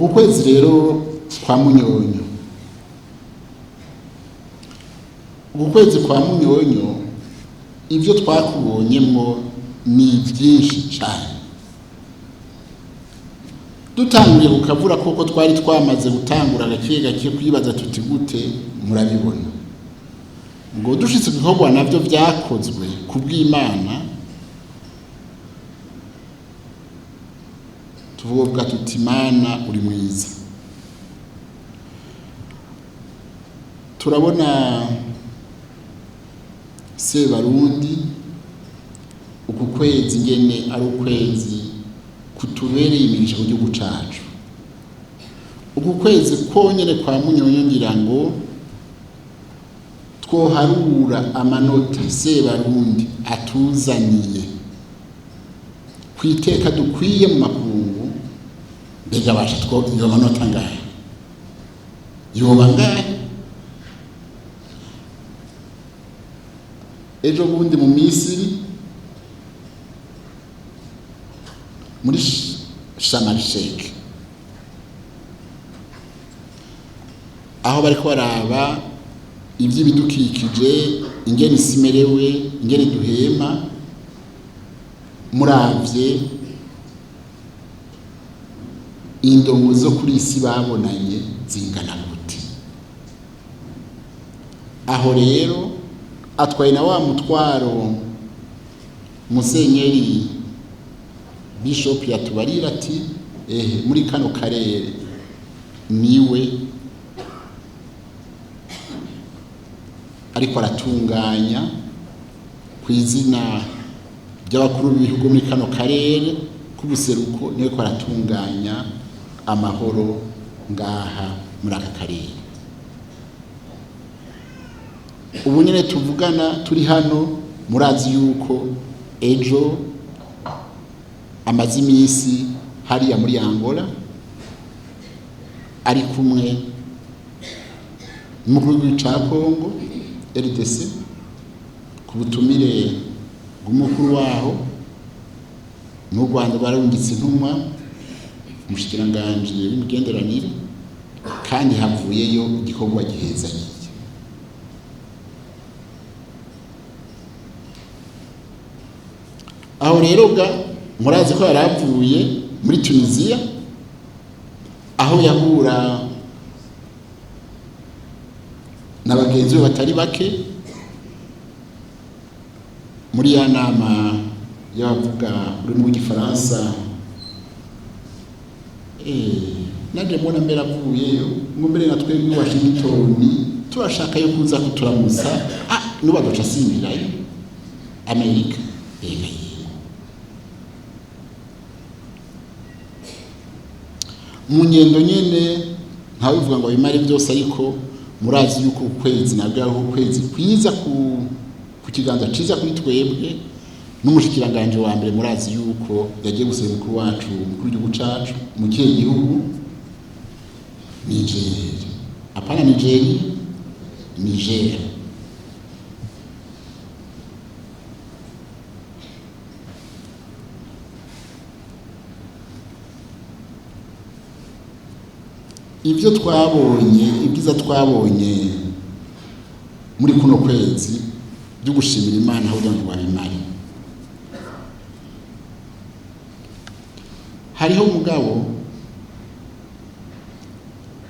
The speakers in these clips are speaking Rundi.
Ukwezi rero kwa Munyonyo, ukwezi kwa Munyonyo ibyo twakubonyemo ni byinshi cyane. Dutanguriye kukavura koko twari twamaze gutangura gake kwibaza tuti gute murabibona ngo dushitse ibikorwa navyo byakozwe kubw'Imana, tuvuga tuti Imana uri mwiza. Turabona Sebarundi uku kwezi ngene ari ukwezi kutubereye imigisha mu gihugu cacu. Uku kwezi konyene kwa Munyonyo ngira ngo twoharura amanota Sebarundi atuzaniye kwiteka dukwiye mu makungu, mbega basha iyo manota ngahe yoba ngahe? Ejo bundi mu Misiri muri Shamarshek aho bariko baraba ivy'ibidukikije, ingene isimerewe, ingene duhema, muravye indongo zo kuri isi babonanye zingana gute. Aho rero atwaye na wa mutwaro Musenyeri Bishop yatubarira ati muri kano karere niwe ariko aratunganya ku izina by'abakuru b'ibihugu muri kano karere k'ubuseruko, niwe ko aratunganya amahoro ngaha muri aka karere. Ubu nyene tuvugana turi hano, murazi yuko ejo amazi imisi hariya muri Angola ari kumwe n'umukuru w'igihugu ca Kongo RDC ku butumire bw'umukuru waho, n'u Rwanda barungitse intumwa umushikiranganji w'imigenderanire, kandi havuyeyo igikorwa gihezanye. Aho rero ga murazi ko yaravuye muri Tunisia aho yahura n'abagenzi batari bake muri ya nama y'abavuga uri mu Gifaransa. Naje mbona mbere avuyeyo ngo mbere natwe ni Washington turashaka yo kuza kuturamusa nuba gaca simbirayo Amerika. Mu ngendo nyene ntawe uvuga ngo bimare byose, ariko murazi yuko ukwezi nabwo ari ukwezi kwiza ku kiganza ciza kuri twebwe. N'umushikiranganje wa mbere murazi yuko yagiye gusaba umukuru wacu, umukuru w'igihugu cacu mu kihe gihugu? Niger. Apana Nigeria, Niger. Ibyo twabonye, ibyiza twabonye muri kuno kwezi byo gushimira Imana aho abantu babimari. Hariho umugabo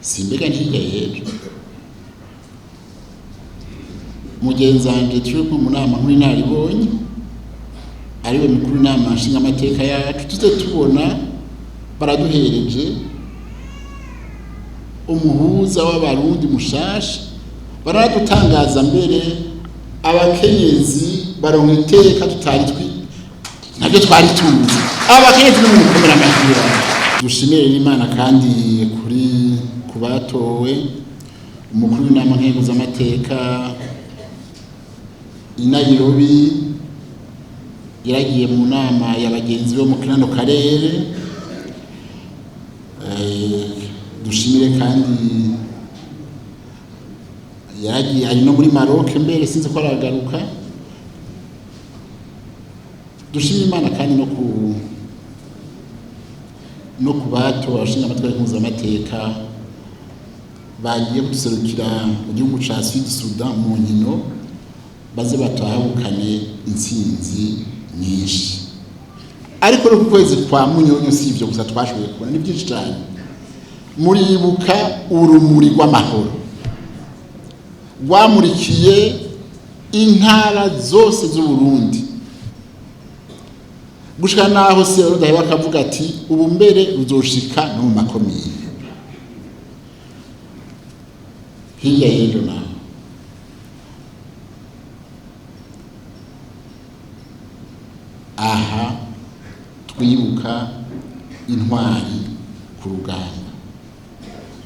simbega ntiga yejo mugenzanje turi ku munama nkuri naribonye, ariwe mukuru nama nshinga amateka yacu, tuze tubona baraduhereje umuhuza w'abarundi mushasha, baradutangaza mbere abakenyezi baronka iteka tutari nabyo twari tuzi. Abakenyezi no mukomera amahirwe. Dushimire Imana kandi kuri kubatowe umukuru w'inama nkenguza amateka i Nairobi, yaragiye mu nama y'abagenzi bo mu kano karere. Dushimire kandi yaragiye ari no muri Maroc mbere sinzi ko aragaruka. Dushimire Imana kandi no no ku bato abashinga amatwara mpuzamamateka bagiye guserukira mu gihugu ca Sud Sudan mu nkino baze batahukane intsinzi nyinshi. Ariko no ku kwezi kwa Munyonyo si ivyo gusa twashoboye kubona, ni byinshi cyane. Muribuka urumuri rw'amahoro rwamurikiye intara zose z'u Burundi, gushika naho Sero Dahewa akavuga ati ubu mbere ruzoshika no mu makomine. Hirya y'ejo naho aha twibuka intwari ku rugamba,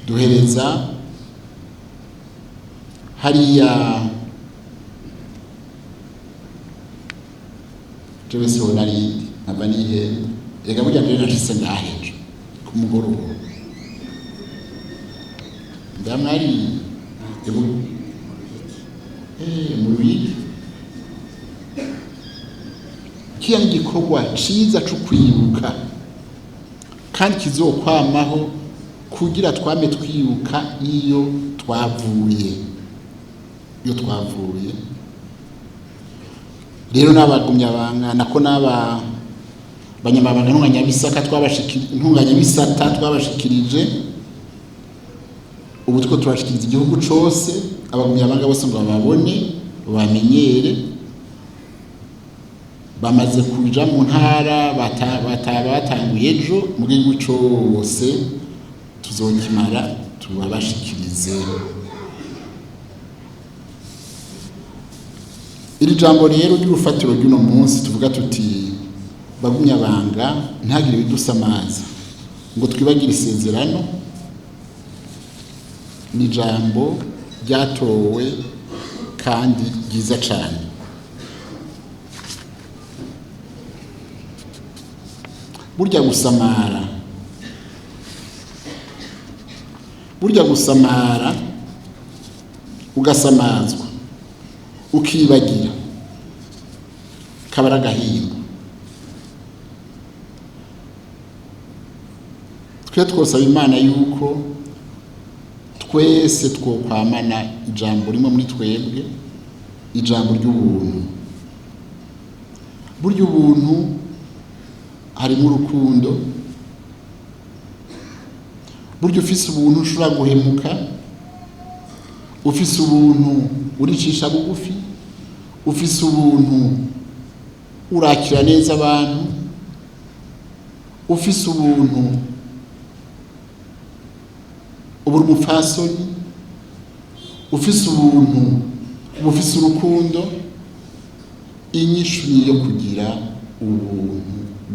duhereza hariya jewe siho narindi nkaba nihenda, ega burya mbere nashitse ngahejo ku mugoroba ndamwari mu Ruyigi. Kiya ni igikorwa ciza co kwibuka kandi kizokwamaho kugira twame twibuka iyo twavuye. Rero n'abagumyabanga nako n'aba banyamabanga ntunganyabisata twabashikirije, ubu two turashikiriza igihugu cose, abagumyabanga bose ngo babone bamenyere, bamaze kuja mu ntara batanguye ejo mu gihugu cose, tuzokimara tubabashikirize. Iri jambo rero ry'urufatiro ry'uno munsi tuvuga tuti bagumyabanga ntagire bidusamaza ngo twibagire isezerano, ni jambo ryatowe kandi ryiza cyane. Burya gusamara ugasamazwa ukibagira kabara gahinda. Twe twosaba Imana yuko twese twokwamana ijambo rimwe muri twebwe, ijambo ry'ubuntu. Burya ubuntu harimo urukundo, burya ufise ubuntu ushobora guhemuka, ufise ubuntu uricisha bugufi, ufise ubuntu urakira neza abantu, ufise ubuntu ubura umupfasoni, ufise ubuntu ufise urukundo. Inyishu niyo kugira ubuntu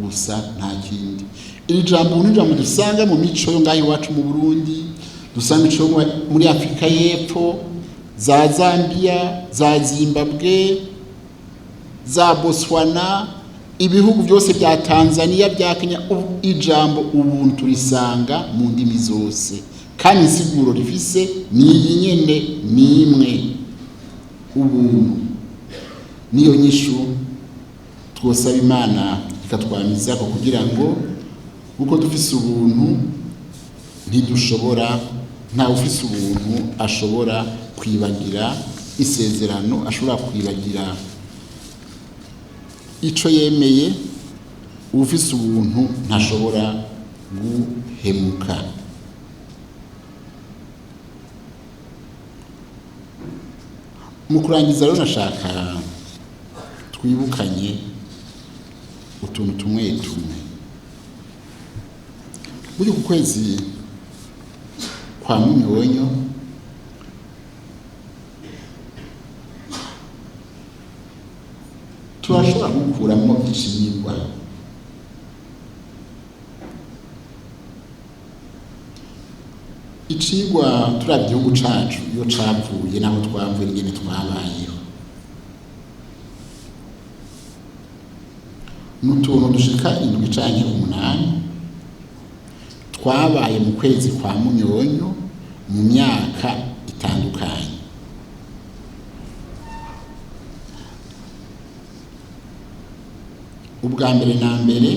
gusa nta kindi. Iri jambo ni jambo dusanga mu mico yo ngaho iwacu mu Burundi, dusanga ico muri Afrika y'Epfo, za Zambia, za Zimbabwe, za Botswana, ibihugu byose bya Tanzania, bya Kenya. Ijambo ubuntu turisanga mu ndimi zose, kandi insiguro rifise ni nyene nimwe. Ubuntu niyo nyishu twosaba Imana ikatwamiza ko kugira ngo uko dufise ubuntu ntidushobora, nta ufise ubuntu ashobora kwibagira isezerano, ashobora kwibagira ico yemeye. Ufise ubuntu ntashobora guhemuka. Mu kurangiza rero nashaka twibukanye utuntu tumwe tumwe. Muri ku kwezi kwa Munyonyo turashobora gukuramo ikiyigwa. Icigwa turabye igihugu cacu iyo cavuye naho twavuye ingene twabayeho, n'utuntu dushika 7 canke 8 twabaye mu kwezi kwa Munyonyo mu myaka itandukanye. Ubwa mbere na mbere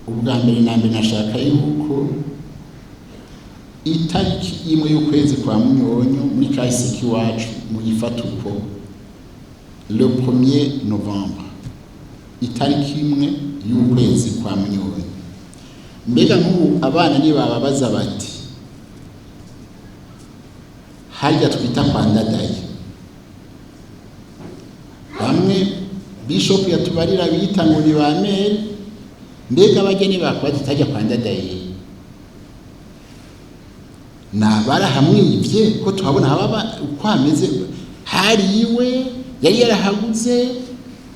ubwa mbere na mbere nashaka yuko itariki imwe y'ukwezi kwa Munyonyo muri kahise k'iwacu mu ifatuko le 1er novembre, itariki imwe y'ukwezi kwa Munyonyo. Mbega nk'ubu abana nibababaza bati harya twita kwa ndadaye, bamwe bishop yatubarira bita ngo ni bamere, mbega abageni bakwaje tajya kwa ndadaye na barahamwivye ko tuhabona haba uko ameze, hari iwe yari yarahaguze,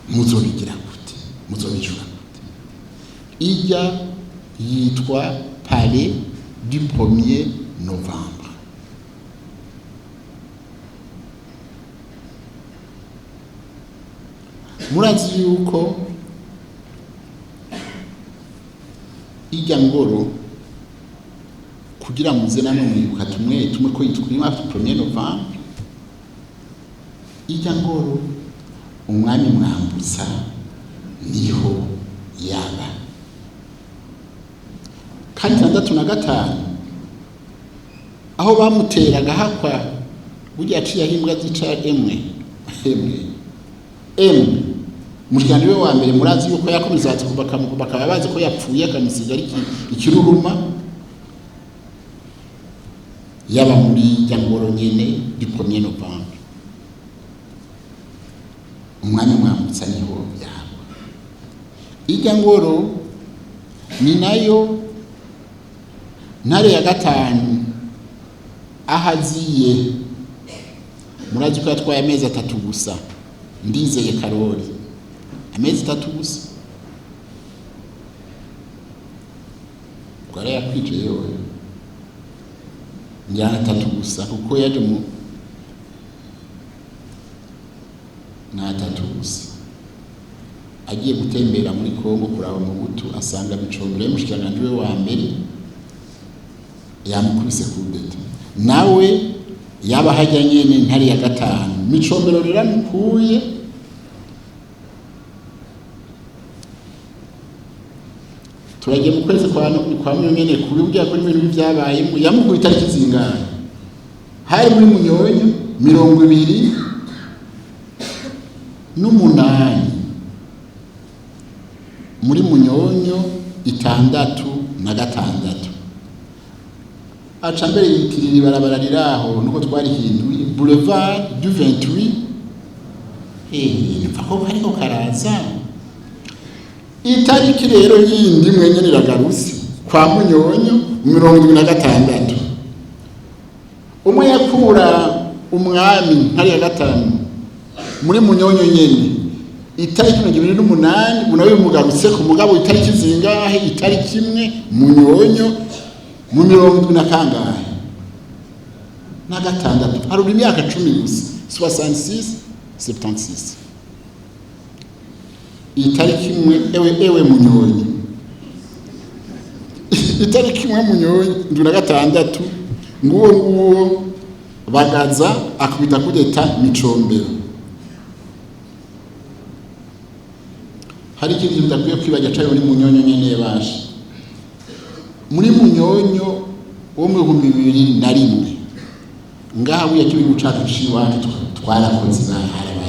muzobigira gute, muzobijura gute? Ijya yitwa Palais du 1er novembre. Murazi yuko ijya ngoro kugira muze namwe mwibuka tumwe ko yitwa 1er novembre, ijya ngoro umwami Mwambutsa niho yaba. Kandi 65 aho bamuteraga hakwa burya yaciye ahimbwa zica emwe mushikani we wa mbere murazi yuko yakomeza ati bakaba bazi ko yapfuye akamusiga ari ikiruruma, yaba muri jangoro nyene du 1er novembre. Umwami Mwambutsa niho yaba. Ijya ngoro ni nayo ntare ya gatanu ahaziye, murazi ko yatwaye amezi 3 gusa, Ndizeye Karori amezi 3 gusa, kwara yakwije yewe njyana 3 gusa kuko yaje mu na 3 gusa, agiye gutembera muri Kongo kuraba mu butu asanga Micombero y'umushikiranganje we wa mbere yamukubise kudeta, nawe yaba hajya nyene ntari ya gatanu. Micombero rero mukuye turagiye mu kwezi kwa Munyonyo kubibwira ko ibintu byabaye, yamukuye itariki zingana, hari muri Munyonyo 28, muri Munyonyo 66, aca mbere yitirira ibarabara riraho nuko twari hinduye boulevard du 28. Nipfa ko hariko karaza itariki rero yindi mwenye niragarutse kwa Munyonyo 76, umwe yakura umwami ntari ya gatanu muri Munyonyo nyene, itariki 28 unawe mugarutse ku mugabo itariki zingahe, itariki imwe Munyonyo mu 70 na gatandatu, haruri imyaka 10 gusa, 66 76. Itariki imwe ewe Munyonyo, itariki imwe Munyonyo 76, nguwo bagaza akubita kudeta Micombero. Hari ikintu ndakwiye kwibaga cyayo muri Munyonyo nyene bashe, muri Munyonyo wo mu 2001 ngaha buya kibigu cyacu ciwacu twarakoze harabaye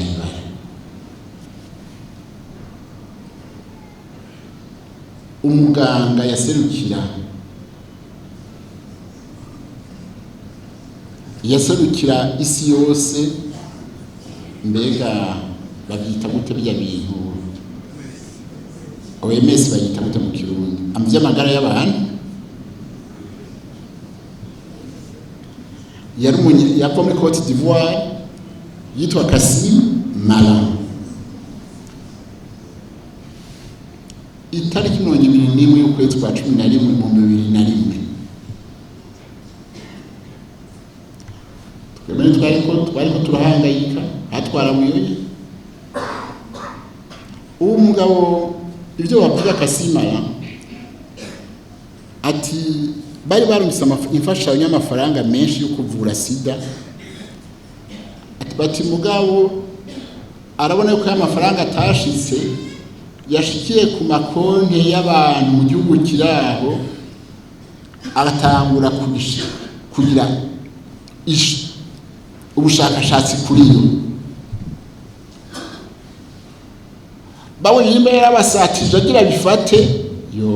umuganga yaserukira isi yose, mbega babyita gute bya bintu OMS bayita gute mu Kirundi, amvye amagara y'abantu, yava muri Cote d'Ivoire yitwa Kassim Mala. Itariki 21 y'ukwezi kwa 11 mu 2001 twari ko turahangayika, atwara buyoye uwo mugabo. Ibyo bavuga Kassim Mala ati bari barumvise imfashanyo y'amafaranga menshi yo kuvura sida, ati bati mugabo arabona yuko amafaranga atashitse yashikiye ku makonti y'abantu mu gihugu kiraho agatangura kugira ubushakashatsi kuri yo babonye imbere y'abasatije agira bifate yo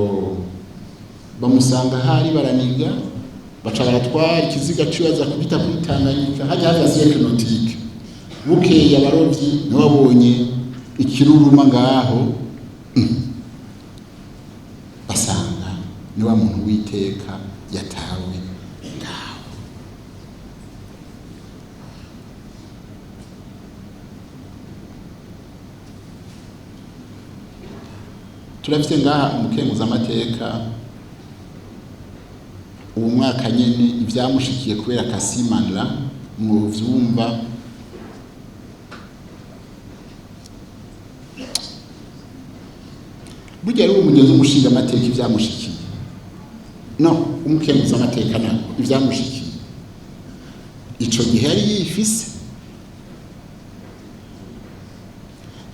bamusanga hari baraniga baca baratwara ikiziga cibaza kubita kuri Tanganyika hajya hazaziye kinotike bukeye abarovyi nibo babonye ikiruruma ngaho basanga ni wa muntu witeka yatawe ngaho. Turafite ngaha umukenguza amateka uwo mwaka nyene ivyamushikiye kubera kasimanira mu vyumva burya ari umugenzi umushinga amateka ivyamushikiye no umukenguza amateka nako ivyamushikiye ico gihe yari yifise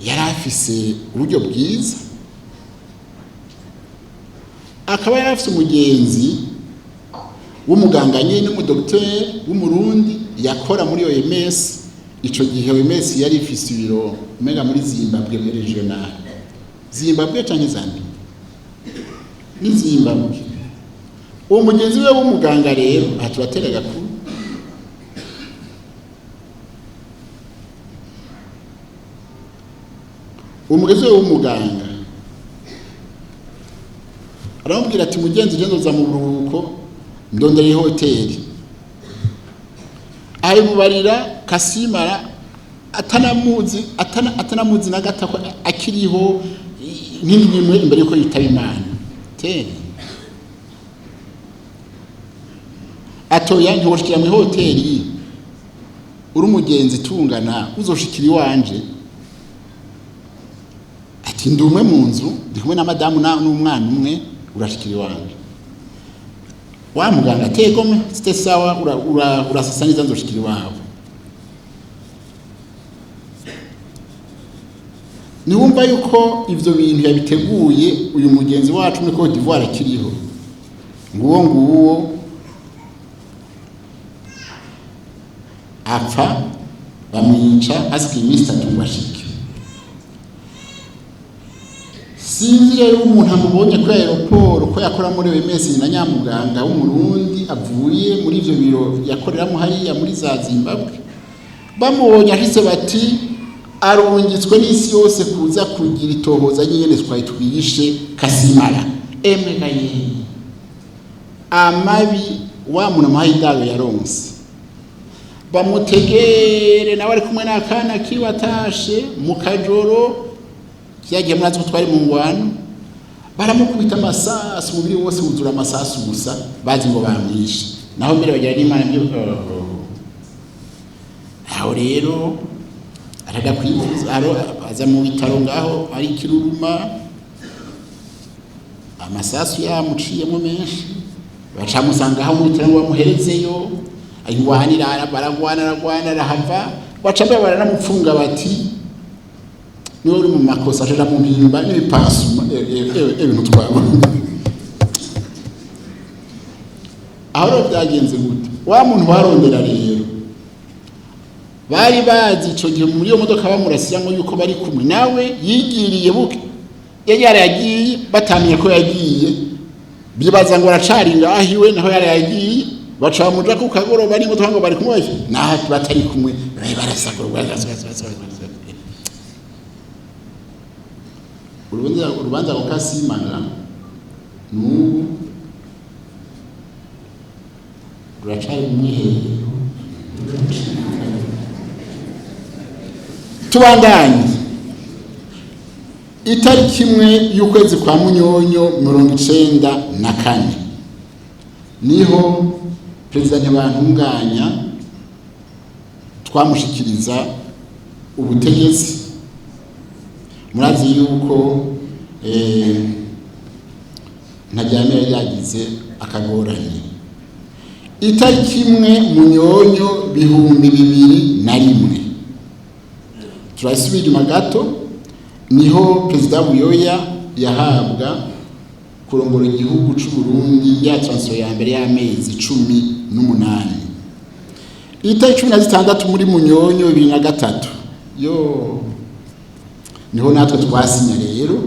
yari afise uburyo bwiza akaba yari afise umugenzi w'umuganga nyene n'umudokiteri w'umurundi yakora muri OMS ico gihe OMS yari ifise ibiro mega muri Zimbabwe regional Zimbabwe canke Zambia ni Zimbabwe uwo mugenzi we w'umuganga rero aturateraga ku umugenzi we w'umuganga aramubwira ati mugenzi je ndoza mu buruhuko ndondera hoteli ayimubarira Kasimara atanamuzi na gata ko akiriho nk'imwe imbere yuko yitaba Imana te atoya ntiwoshikira mu hoteli uri umugenzi tungana uzoshikira iwanje ati ndumwe mu nzu ndi kumwe na madamu n'umwana umwe urashikira iwanje wa muganga tegome site sawa urasasaniza nzoshikira iwabo niwumva yuko ivyo bintu yabiteguye uyu mugenzi wacu muri Cote d'Ivoire akiriho nguwo apfa bamwica hasigaye iminsi 3 ngo ashike sinzi rero umuntu amubonye kuri aeroport ko yakora muri OMS na nyamuganga w'umurundi avuye muri ivyo biro yakoreramo hariya muri za Zimbabwe bamubonye ahise bati arungitswe n'isi yose kuza kugira itohoza nyene twari twigishe Kasimara emekaye amabi wa muntu mahidaro yaronse bamutegere nawe ari kumwe n'akana kiwatashe mu kajoro cyagiye murazi ko twari mu ngwano baramukubita amasasu umubiri wose wuzura amasasu gusa bazi ngo bamwishe naho mbere bagira n'Imana byo aho rero araga kwivuza aza mu bitaro ngaho ari kiruruma amasasu yamuciyemo menshi bacamusanga aho mu bitaro ngo bamuherezeyo ayingwanira baragwana rahava bacambe baranamupfunga bati niwe uri mu makosa aje mu mpimba n'ibipasuma ibintu twabo aho byagenze gute wa muntu warondera rero bari bazi ico gihe muri iyo modoka bamurasiramo yuko bari kumwe nawe yigiriye buke yari yaragiye batamiye ko yagiye bibaza ngo aracari ngahiwe naho yari yagiye baca bamuja ku kagoroba ni ngo bari kumwe naho batari kumwe barasagurwa urubanza rwa Kasimara n'ubu ruracari mu mwiherero tubandanye itariki imwe y'ukwezi kwa Munyonyo 1994 niho Perezida Ntibantunganya twamushikiriza ubutegetsi murazi yuko ntajyamira yagize akagoranye itariki imwe Munyonyo 2001 turasubira inyuma gato niho perezida Buyoya yahabwa kurongora igihugu c'u Burundi ya transfer ya mbere y'amezi 18. Itariki 16 muri Munyonyo 2003 niho natwe twasinya rero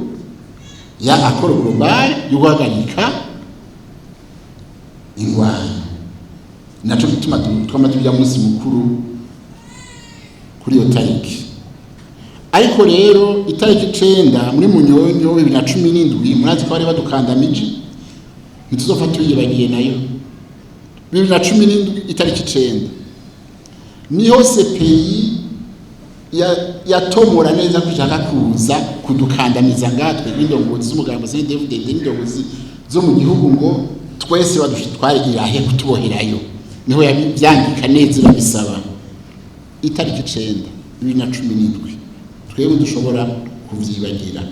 ya accord global yo guhagarika ingwano. Naco gituma twamatubya munsi mukuru kuri iyo tariki. Ariko rero itariki 9 muri Munyonyo 2017 murazi ko bari badukandamije, ntituzofata uyibagiye nayo. 2017 itariki 9 niho CPI yatomora neza kushaka kuza kudukandamiza ngatwe n'indongozi z'umugambo Cndd-Fdd n'indongozi zo mu gihugu ngo twese badushitwarigira he kutuboherayo. Niho yabyandika neza bisaba itariki 9 2017 twebwe dushobora kuvyibagira.